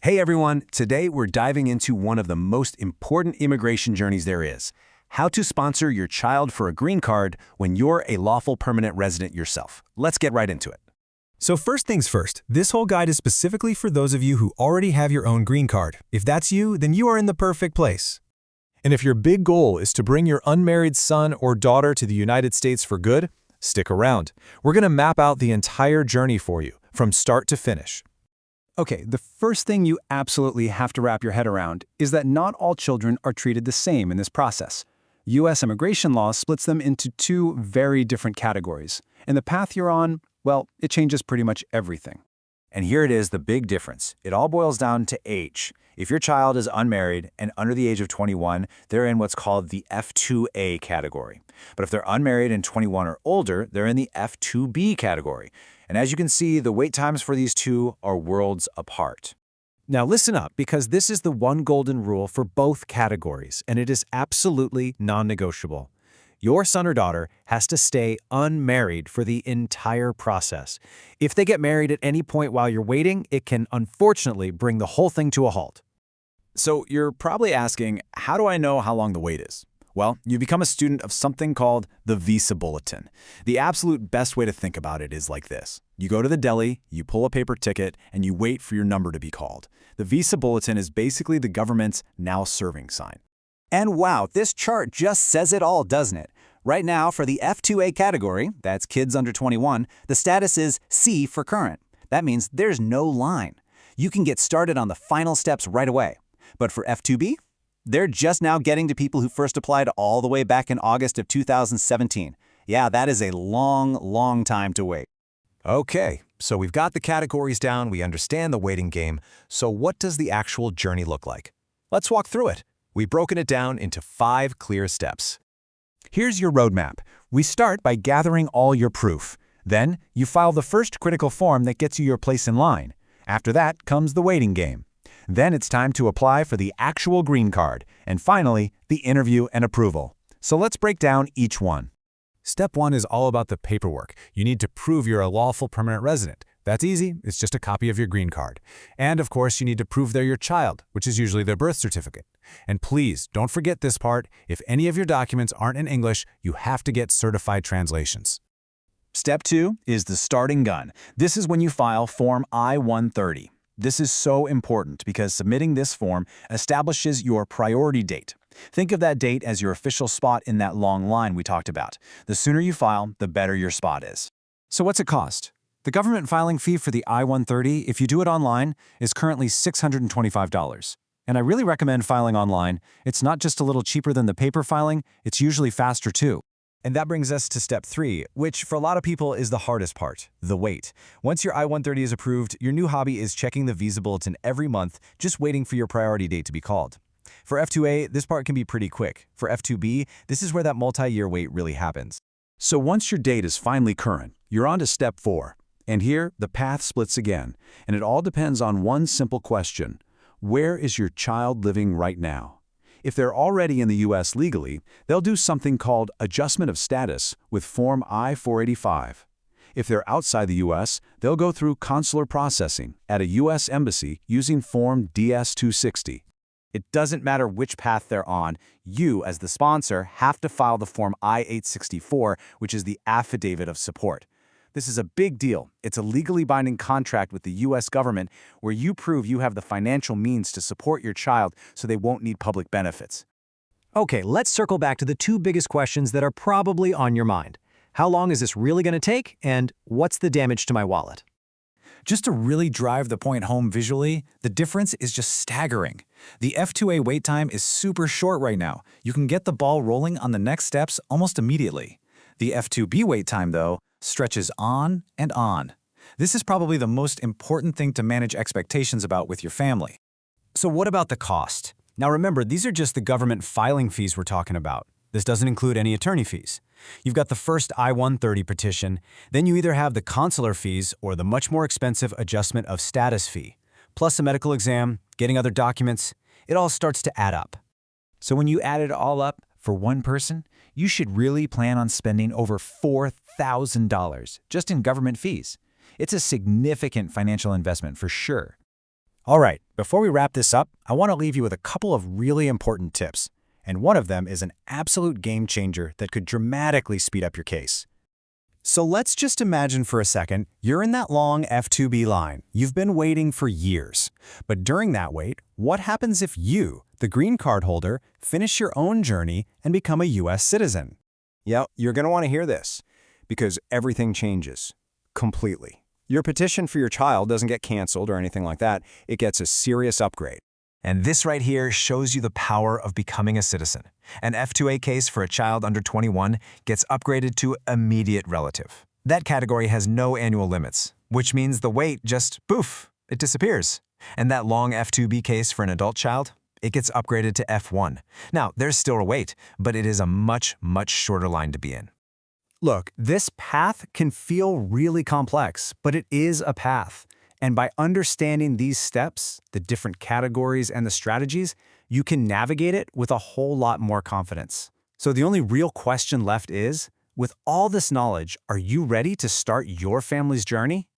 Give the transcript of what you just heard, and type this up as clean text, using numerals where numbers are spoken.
Hey everyone, today we're diving into one of the most important immigration journeys there is, how to sponsor your child for a green card when you're a lawful permanent resident yourself. Let's get right into it. So first things first, this whole guide is specifically for those of you who already have your own green card. If that's you, then you are in the perfect place. And if your big goal is to bring your unmarried son or daughter to the United States for good, stick around. We're going to map out the entire journey for you, from start to finish. Okay, the first thing you absolutely have to wrap your head around is that not all children are treated the same in this process. U.S. immigration law splits them into two very different categories, and the path you're on, well, it changes pretty much everything. And here it is, the big difference. It all boils down to age. If your child is unmarried and under the age of 21, they're in what's called the F2A category. But if they're unmarried and 21 or older, they're in the F2B category. And as you can see, the wait times for these two are worlds apart. Now listen up, because this is the one golden rule for both categories, and it is absolutely non-negotiable. Your son or daughter has to stay unmarried for the entire process. If they get married at any point while you're waiting, it can unfortunately bring the whole thing to a halt. So you're probably asking, how do I know how long the wait is? Well, you become a student of something called the Visa Bulletin. The absolute best way to think about it is like this. You go to the deli, you pull a paper ticket, and you wait for your number to be called. The Visa Bulletin is basically the government's now serving sign. And wow, this chart just says it all, doesn't it? Right now, for the F2A category, that's kids under 21, the status is C for current. That means there's no line. You can get started on the final steps right away. But for F2B, they're just now getting to people who first applied all the way back in August of 2017. Yeah, that is a long, long time to wait. Okay, so we've got the categories down, we understand the waiting game, so what does the actual journey look like? Let's walk through it. We've broken it down into 5 clear steps. Here's your roadmap. We start by gathering all your proof. Then, you file the first critical form that gets you your place in line. After that comes the waiting game. Then it's time to apply for the actual green card. And finally, the interview and approval. So let's break down each one. Step 1 is all about the paperwork. You need to prove you're a lawful permanent resident. That's easy, it's just a copy of your green card. And of course, you need to prove they're your child, which is usually their birth certificate. And please, don't forget this part. If any of your documents aren't in English, you have to get certified translations. Step 2 is the starting gun. This is when you file Form I-130. This is so important because submitting this form establishes your priority date. Think of that date as your official spot in that long line we talked about. The sooner you file, the better your spot is. So what's it cost? The government filing fee for the I-130, if you do it online, is currently $625. And I really recommend filing online. It's not just a little cheaper than the paper filing, it's usually faster too. And that brings us to step 3, which for a lot of people is the hardest part, the wait. Once your I-130 is approved, your new hobby is checking the Visa Bulletin every month, just waiting for your priority date to be called. For F2A, this part can be pretty quick. For F2B, this is where that multi-year wait really happens. So once your date is finally current, you're on to step 4. And here, the path splits again, and it all depends on one simple question. Where is your child living right now? If they're already in the U.S. legally, they'll do something called Adjustment of Status with Form I-485. If they're outside the U.S., they'll go through consular processing at a U.S. embassy using Form DS-260. It doesn't matter which path they're on, you, as the sponsor, have to file the Form I-864, which is the Affidavit of Support. This is a big deal. It's a legally binding contract with the U.S. government where you prove you have the financial means to support your child so they won't need public benefits. Okay, let's circle back to the 2 biggest questions that are probably on your mind. How long is this really going to take, and what's the damage to my wallet? Just to really drive the point home visually, the difference is just staggering. The F2A wait time is super short right now. You can get the ball rolling on the next steps almost immediately. The F2B wait time, though, stretches on and on. This is probably the most important thing to manage expectations about with your family. So what about the cost? Now remember, these are just the government filing fees we're talking about. This doesn't include any attorney fees. You've got the first I-130 petition, then you either have the consular fees or the much more expensive adjustment of status fee, plus a medical exam, getting other documents. It all starts to add up. So when you add it all up, for one person, you should really plan on spending over $4,000 just in government fees. It's a significant financial investment for sure. All right, before we wrap this up, I want to leave you with a couple of really important tips. And one of them is an absolute game changer that could dramatically speed up your case. So let's just imagine for a second, you're in that long F2B line. You've been waiting for years. But during that wait, what happens if you, the green card holder, finish your own journey and become a U.S. citizen? Yeah, you're going to want to hear this, because everything changes. Completely. Your petition for your child doesn't get canceled or anything like that. It gets a serious upgrade. And this right here shows you the power of becoming a citizen. An F2A case for a child under 21 gets upgraded to immediate relative. That category has no annual limits, which means the wait just, poof, it disappears. And that long F2B case for an adult child, it gets upgraded to F1. Now, there's still a wait, but it is a much, much shorter line to be in. Look, this path can feel really complex, but it is a path. And by understanding these steps, the different categories and the strategies, you can navigate it with a whole lot more confidence. So the only real question left is, with all this knowledge, are you ready to start your family's journey?